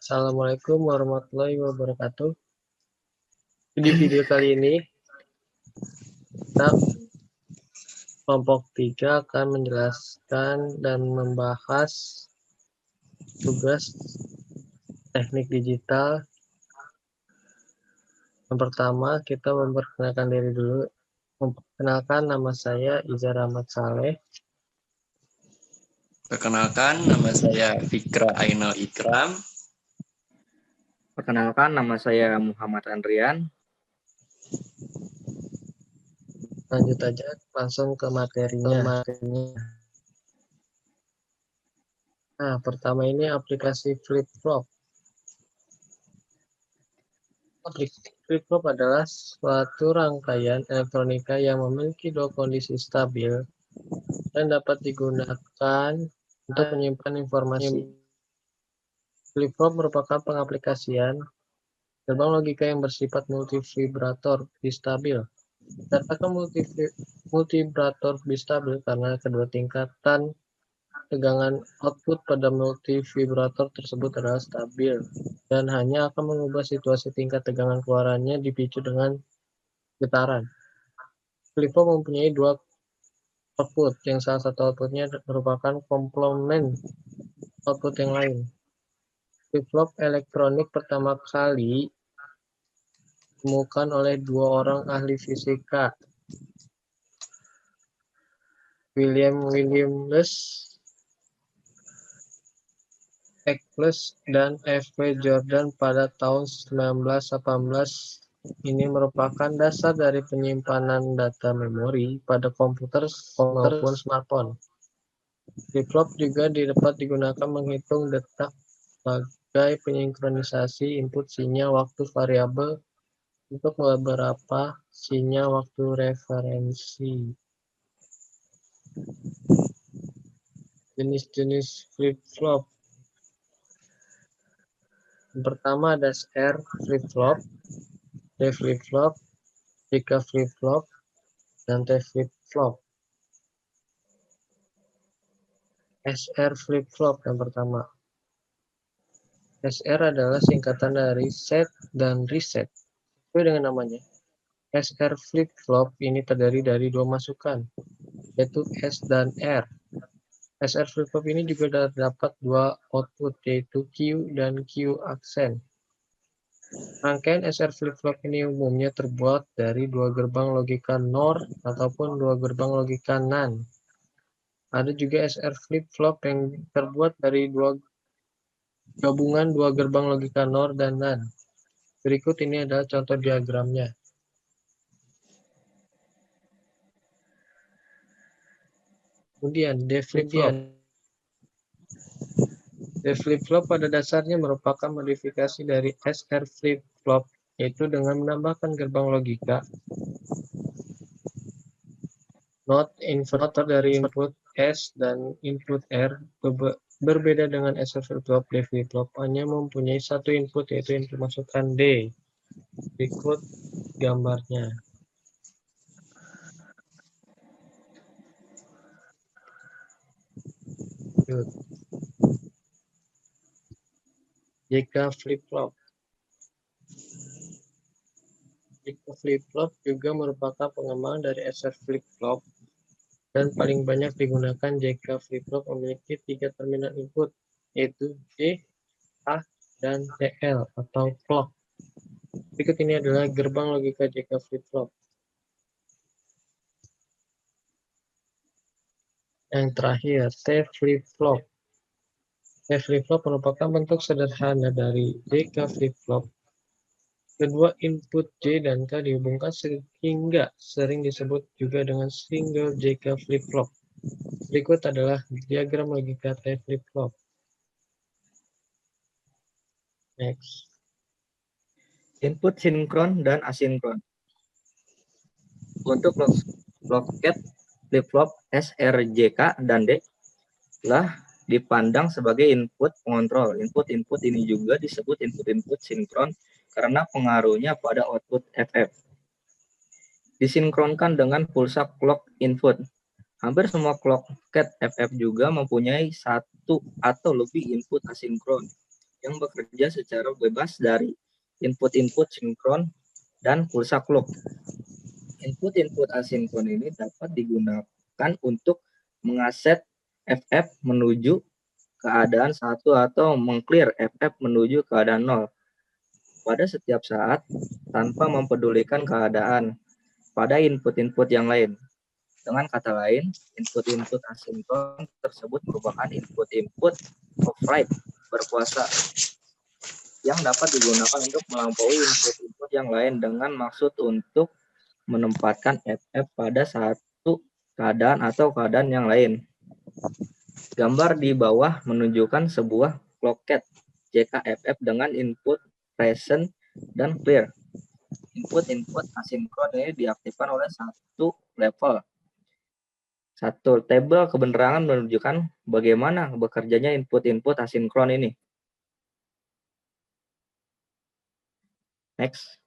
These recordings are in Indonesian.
Assalamualaikum warahmatullahi wabarakatuh. Di video kali ini, kita kelompok 3 akan menjelaskan dan membahas tugas teknik digital. Yang pertama, kita memperkenalkan diri dulu. Memperkenalkan, nama saya Izar Ahmad Saleh. Perkenalkan, nama saya Fikra Ainal Ikram. Perkenalkan, nama saya Muhammad Andrian. Lanjut aja langsung ke materinya. Nah, pertama ini aplikasi FlipFlop. Aplikasi FlipFlop adalah suatu rangkaian elektronika yang memiliki dua kondisi stabil dan dapat digunakan untuk menyimpan informasi. FlipFlop merupakan pengaplikasian gerbang logika yang bersifat multivibrator bistabil. Dikatakan multivibrator bistabil karena kedua tingkatan tegangan output pada multivibrator tersebut adalah stabil dan hanya akan mengubah situasi tingkat tegangan keluarannya dipicu dengan getaran. FlipFlop mempunyai dua output, yang salah satu outputnya merupakan komplement output yang lain. Flip-flop elektronik pertama kali ditemukan oleh dua orang ahli fisika, William Eccles dan F.W. Jordan pada tahun 1918. Ini merupakan dasar dari penyimpanan data memori pada komputer maupun smartphone. Flip-flop juga dapat digunakan menghitung detak sebagai pensinkronisasi input sinyal waktu variabel untuk beberapa sinyal waktu referensi. Jenis-jenis flip-flop. Yang pertama ada SR flip-flop, D flip-flop, JK flip-flop, dan T flip-flop. SR flip-flop yang pertama. SR adalah singkatan dari set dan reset. Sesuai dengan namanya. SR flip-flop ini terdiri dari dua masukan, yaitu S dan R. SR flip-flop ini juga terdapat dua output, yaitu Q dan Q aksen. Rangkaian SR flip-flop ini umumnya terbuat dari dua gerbang logika NOR ataupun dua gerbang logika NAND. Ada juga SR flip-flop yang terbuat dari gabungan dua gerbang logika NOR dan NAND. Berikut ini adalah contoh diagramnya. Kemudian D flip-flop. D flip-flop pada dasarnya merupakan modifikasi dari SR flip-flop, yaitu dengan menambahkan gerbang logika not inverter dari input S dan input R. Berbeda dengan SR flip-flop, D flip-flop hanya mempunyai satu input, yaitu input masukan D. Berikut gambarnya. JK flip-flop. JK flip-flop juga merupakan pengembangan dari SR flip-flop dan paling banyak digunakan. JK flip-flop memiliki 3 terminal input, yaitu J, A, dan TL atau clock. Berikut ini adalah gerbang logika JK flip-flop. Yang terakhir, T flip-flop. T flip-flop merupakan bentuk sederhana dari JK flip-flop. Kedua input J dan K dihubungkan sehingga sering disebut juga dengan single JK flip-flop. Berikut adalah diagram logika T flip-flop. Next. Input sinkron dan asinkron. Untuk loket flip-flop SRJK dan D telah dipandang sebagai input pengontrol. Input-input ini juga disebut input-input sinkron karena pengaruhnya pada output FF. Disinkronkan dengan pulsa clock input. Hampir semua clock cat FF juga mempunyai satu atau lebih input asinkron. yang bekerja secara bebas dari input-input sinkron dan pulsa clock. Input-input asinkron ini dapat digunakan untuk mengaset FF menuju keadaan 1 atau mengclear FF menuju keadaan 0 pada setiap saat tanpa mempedulikan keadaan pada input-input yang lain. Dengan kata lain, input-input asinkron tersebut merupakan input-input override berkuasa yang dapat digunakan untuk melampaui input-input yang lain dengan maksud untuk menempatkan FF pada satu keadaan atau keadaan yang lain. Gambar di bawah menunjukkan sebuah clockcat JKFF dengan input present dan clear. Input-input asinkron ini diaktifkan oleh satu level. Satu tabel kebenaran menunjukkan bagaimana bekerjanya input-input asinkron ini. Next.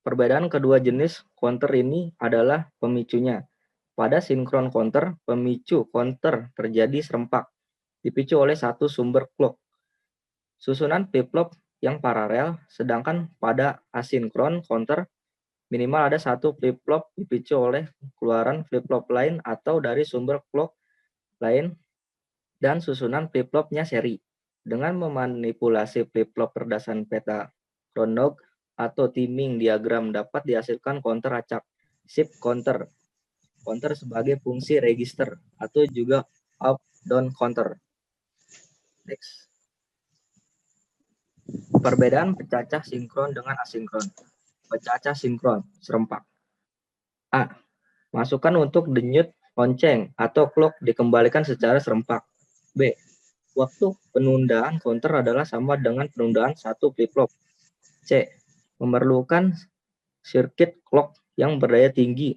Perbedaan kedua jenis counter ini adalah pemicunya. Pada sinkron counter, pemicu counter terjadi serempak, dipicu oleh satu sumber clock. Susunan flip-flop yang paralel, sedangkan pada asinkron counter, minimal ada satu flip-flop dipicu oleh keluaran flip-flop lain atau dari sumber clock lain, dan susunan flip-flopnya seri. Dengan memanipulasi flip-flop berdasarkan peta Cronlog atau timing diagram dapat dihasilkan counter acak, shift counter, counter sebagai fungsi register, atau juga up-down counter. Next. Perbedaan pecacah sinkron dengan asinkron. Pecacah sinkron, serempak. A. Masukan untuk denyut lonceng atau clock dikembalikan secara serempak. B. Waktu penundaan counter adalah sama dengan penundaan satu flip-flop. C. Memerlukan sirkuit clock yang berdaya tinggi,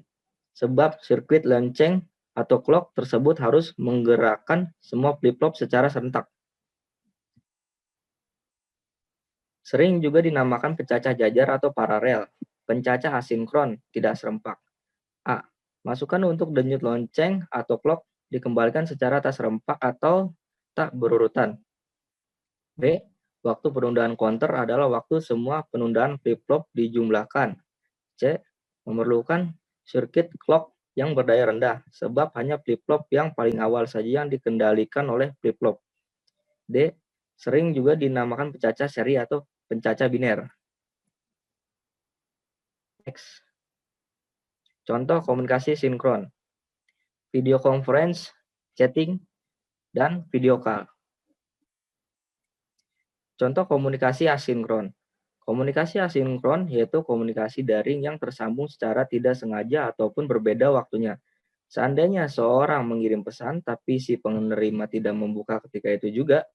sebab sirkuit lonceng atau clock tersebut harus menggerakkan semua flip-flop secara serentak. Sering juga dinamakan pecacah jajar atau paralel. Pencacah asinkron, tidak serempak. A. Masukan untuk denyut lonceng atau clock dikembalikan secara tak serempak atau tak berurutan. B. Waktu penundaan counter adalah waktu semua penundaan flip-flop dijumlahkan. C. Memerlukan sirkuit clock yang berdaya rendah, sebab hanya flip-flop yang paling awal saja yang dikendalikan oleh flip-flop. D. Sering juga dinamakan pecacah seri atau pencacah biner. Next. Contoh komunikasi sinkron. Video conference, chatting, dan video call. Contoh komunikasi asinkron. Komunikasi asinkron yaitu komunikasi daring yang tersambung secara tidak sengaja ataupun berbeda waktunya. Seandainya seorang mengirim pesan tapi si penerima tidak membuka ketika itu juga,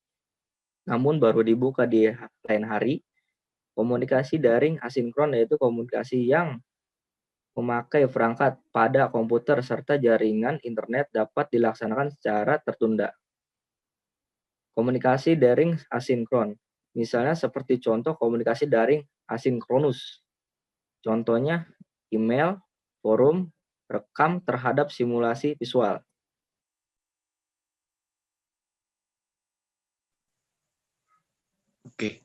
namun baru dibuka di lain hari, komunikasi daring asinkron yaitu komunikasi yang memakai perangkat pada komputer serta jaringan internet dapat dilaksanakan secara tertunda. Komunikasi daring asinkron. Misalnya seperti contoh komunikasi daring asinkronus. Contohnya email, forum, rekam terhadap simulasi visual. Oke.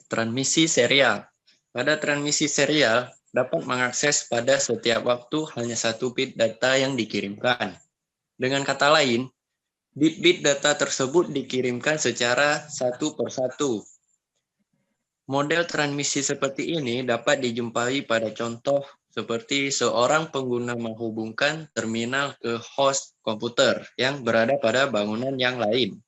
Transmisi serial. Pada transmisi serial dapat mengakses pada setiap waktu hanya satu bit data yang dikirimkan. Dengan kata lain, bit-bit data tersebut dikirimkan secara satu persatu. Model transmisi seperti ini dapat dijumpai pada contoh seperti seorang pengguna menghubungkan terminal ke host komputer yang berada pada bangunan yang lain.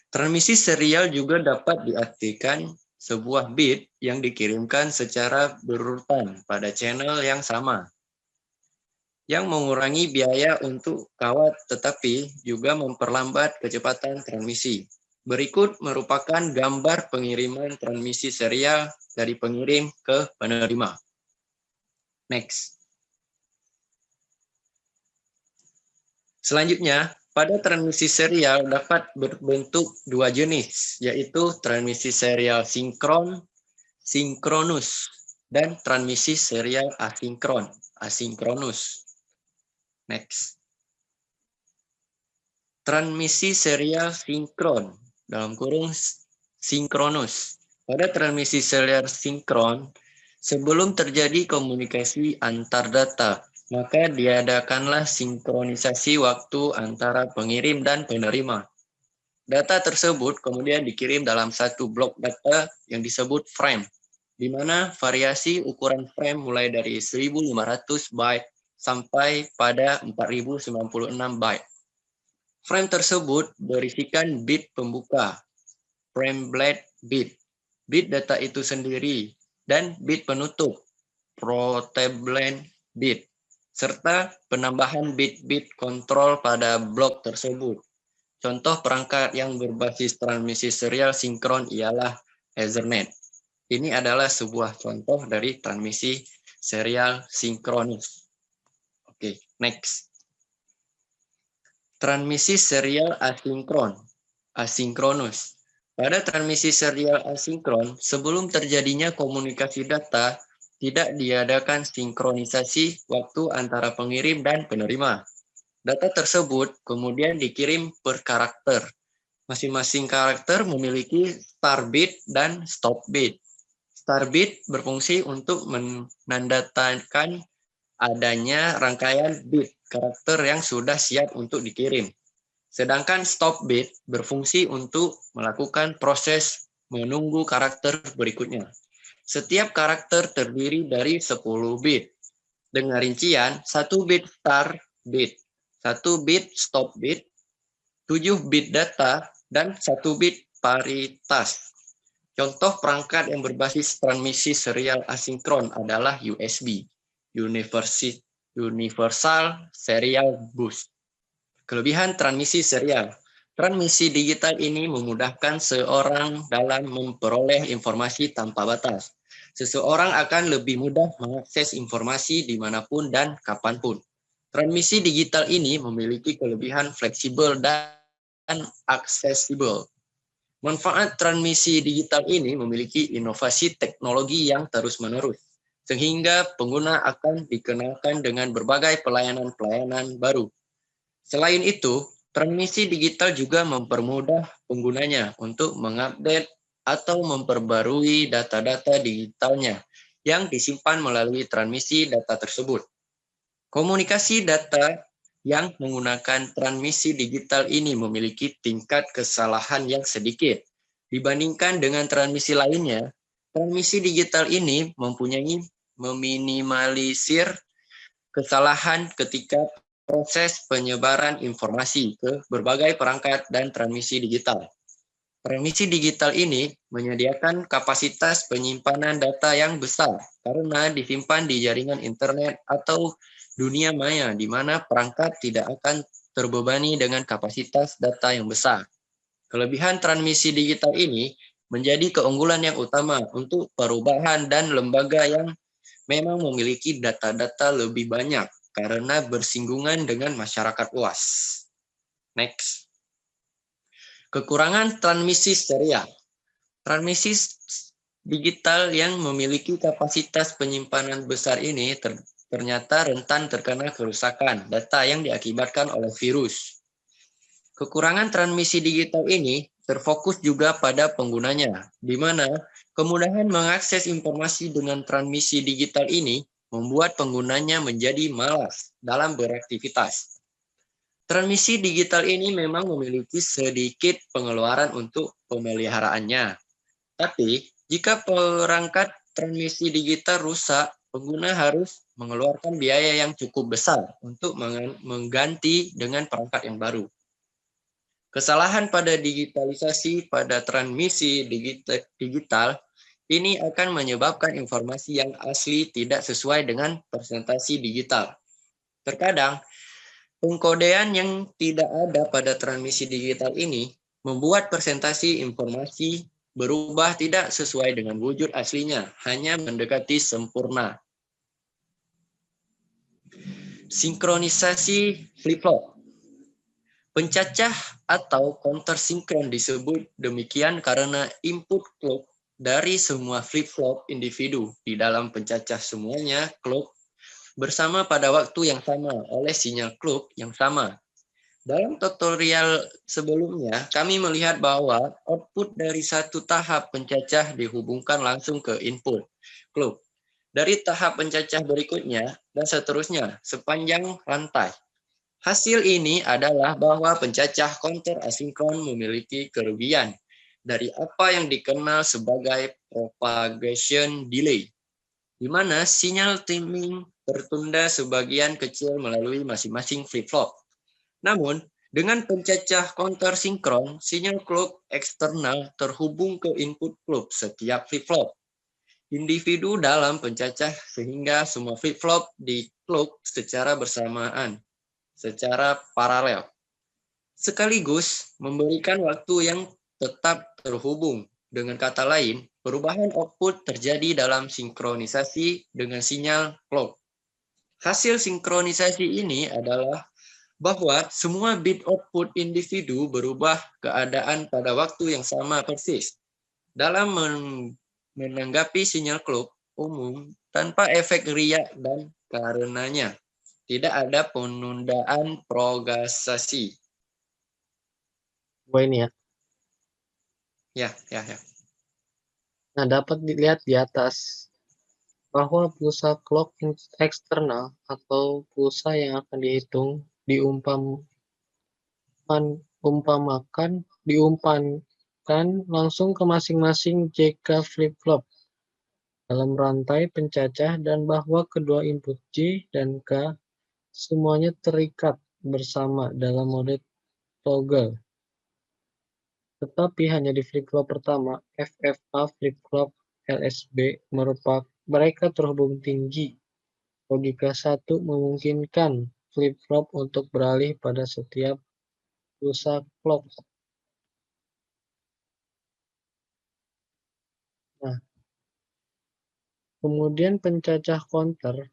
Transmisi serial juga dapat diartikan sebuah bit yang dikirimkan secara berurutan pada channel yang sama, yang mengurangi biaya untuk kawat tetapi juga memperlambat kecepatan transmisi. Berikut merupakan gambar pengiriman transmisi serial dari pengirim ke penerima. Next. Selanjutnya, pada transmisi serial dapat berbentuk dua jenis, yaitu transmisi serial sinkron, sinkronus, dan transmisi serial asinkron, asinkronus. Next. Transmisi serial sinkron, dalam kurung sinkronus. Pada transmisi serial sinkron, sebelum terjadi komunikasi antar data, maka diadakanlah sinkronisasi waktu antara pengirim dan penerima. Data tersebut kemudian dikirim dalam satu blok data yang disebut frame, di mana variasi ukuran frame mulai dari 1500 byte sampai pada 4096 byte. Frame tersebut berisikan bit pembuka, frame blade bit, bit data itu sendiri, dan bit penutup, protable bit, serta penambahan bit-bit kontrol pada blok tersebut. Contoh perangkat yang berbasis transmisi serial sinkron ialah Ethernet. Ini adalah sebuah contoh dari transmisi serial sinkronus. Oke, next. Transmisi serial asinkron, asinkronus. Pada transmisi serial asinkron, sebelum terjadinya komunikasi data, tidak diadakan sinkronisasi waktu antara pengirim dan penerima. Data tersebut kemudian dikirim per karakter. Masing-masing karakter memiliki start bit dan stop bit. Start bit berfungsi untuk menandakan adanya rangkaian bit karakter yang sudah siap untuk dikirim. Sedangkan stop bit berfungsi untuk melakukan proses menunggu karakter berikutnya. Setiap karakter terdiri dari 10 bit. Dengan rincian, 1 bit start bit, 1 bit stop bit, 7 bit data, dan 1 bit paritas. Contoh perangkat yang berbasis transmisi serial asinkron adalah USB. Universal Serial Bus. Kelebihan transmisi serial. Transmisi digital ini memudahkan seorang dalam memperoleh informasi tanpa batas. Seseorang akan lebih mudah mengakses informasi dimanapun dan kapanpun. Transmisi digital ini memiliki kelebihan fleksibel dan aksesibel. Manfaat transmisi digital ini memiliki inovasi teknologi yang terus-menerus, sehingga pengguna akan dikenalkan dengan berbagai pelayanan-pelayanan baru. Selain itu, transmisi digital juga mempermudah penggunanya untuk mengupdate atau memperbarui data-data digitalnya yang disimpan melalui transmisi data tersebut. Komunikasi data yang menggunakan transmisi digital ini memiliki tingkat kesalahan yang sedikit. Dibandingkan dengan transmisi lainnya, transmisi digital ini meminimalisir kesalahan ketika proses penyebaran informasi ke berbagai perangkat dan transmisi digital. Transmisi digital ini menyediakan kapasitas penyimpanan data yang besar karena disimpan di jaringan internet atau dunia maya di mana perangkat tidak akan terbebani dengan kapasitas data yang besar. Kelebihan transmisi digital ini menjadi keunggulan yang utama untuk perubahan dan lembaga yang memang memiliki data-data lebih banyak karena bersinggungan dengan masyarakat luas. Next. Kekurangan transmisi serial. Transmisi digital yang memiliki kapasitas penyimpanan besar ini ternyata rentan terkena kerusakan data yang diakibatkan oleh virus. Kekurangan transmisi digital ini terfokus juga pada penggunanya, di mana kemudahan mengakses informasi dengan transmisi digital ini membuat penggunanya menjadi malas dalam beraktivitas. Transmisi digital ini memang memiliki sedikit pengeluaran untuk pemeliharaannya. Tapi, jika perangkat transmisi digital rusak, pengguna harus mengeluarkan biaya yang cukup besar untuk mengganti dengan perangkat yang baru. Kesalahan pada digitalisasi pada transmisi digital ini akan menyebabkan informasi yang asli tidak sesuai dengan presentasi digital. Terkadang, pengkodean yang tidak ada pada transmisi digital ini membuat presentasi informasi berubah tidak sesuai dengan wujud aslinya, hanya mendekati sempurna. Sinkronisasi flip-flop. Pencacah atau counter sinkron disebut demikian karena input clock dari semua flip-flop individu di dalam pencacah semuanya clock bersama pada waktu yang sama oleh sinyal clock yang sama. Dalam tutorial sebelumnya, kami melihat bahwa output dari satu tahap pencacah dihubungkan langsung ke input clock. Dari tahap pencacah berikutnya, dan seterusnya, sepanjang rantai. Hasil ini adalah bahwa pencacah counter asinkron memiliki kerugian dari apa yang dikenal sebagai propagation delay, di mana sinyal timing tertunda sebagian kecil melalui masing-masing flip-flop. Namun, dengan pencacah counter sinkron, sinyal clock eksternal terhubung ke input clock setiap flip-flop individu dalam pencacah sehingga semua flip-flop di clock secara bersamaan, secara paralel. Sekaligus memberikan waktu yang tetap terhubung. Dengan kata lain, perubahan output terjadi dalam sinkronisasi dengan sinyal clock. Hasil sinkronisasi ini adalah bahwa semua bit output individu berubah keadaan pada waktu yang sama persis. Dalam menanggapi sinyal clock umum tanpa efek riak dan karenanya tidak ada penundaan propagasi. Ini ya. Ya. Nah, dapat dilihat di atas bahwa pulsa clock eksternal atau pulsa yang akan dihitung diumpankan langsung ke masing-masing JK flip-flop dalam rantai pencacah dan bahwa kedua input J dan K semuanya terikat bersama dalam mode toggle. Tetapi hanya di flip-flop pertama, FFA flip-flop LSB mereka terhubung tinggi. Logika 1 memungkinkan flip-flop untuk beralih pada setiap pulsa clock. Nah, kemudian pencacah counter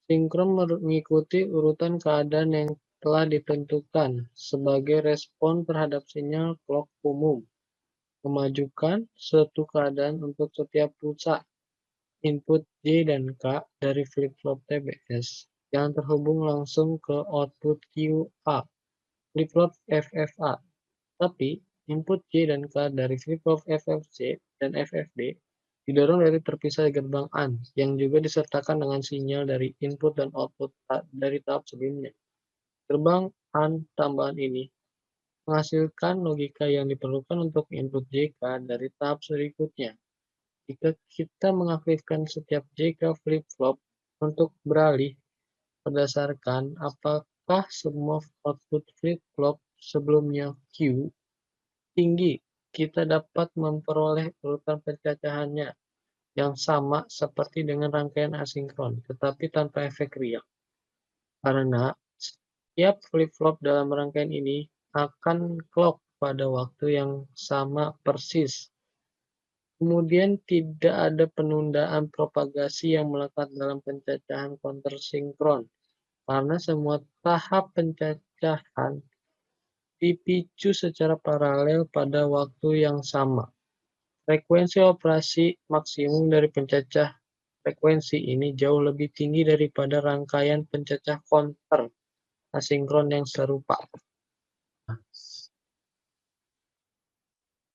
sinkron mengikuti urutan keadaan yang telah ditentukan sebagai respon terhadap sinyal clock umum. Memajukan suatu keadaan untuk setiap pulsa input J dan K dari flip-flop TBS yang terhubung langsung ke output QA, flip-flop FFA. Tapi, input J dan K dari flip-flop FFC dan FFD didorong dari terpisah gerbang AND yang juga disertakan dengan sinyal dari input dan output dari tahap sebelumnya. Gerbang AND tambahan ini menghasilkan logika yang diperlukan untuk input JK dari tahap berikutnya. Jika kita mengaktifkan setiap JK flip-flop untuk beralih berdasarkan apakah semua output flip-flop sebelumnya Q tinggi, kita dapat memperoleh urutan pencacahannya yang sama seperti dengan rangkaian asinkron, tetapi tanpa efek riak. Karena setiap flip-flop dalam rangkaian ini akan clock pada waktu yang sama persis. Kemudian tidak ada penundaan propagasi yang melekat dalam pencacahan counter sinkron, karena semua tahap pencacahan dipicu secara paralel pada waktu yang sama. Frekuensi operasi maksimum dari pencacah frekuensi ini jauh lebih tinggi daripada rangkaian pencacah counter asinkron yang serupa.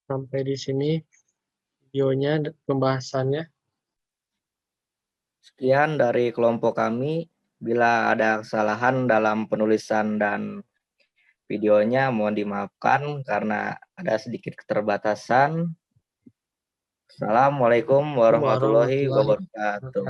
Sampai di sini videonya, pembahasannya. Sekian dari kelompok kami. Bila ada kesalahan dalam penulisan dan videonya, mohon dimaafkan karena ada sedikit keterbatasan. Assalamualaikum warahmatullahi wabarakatuh.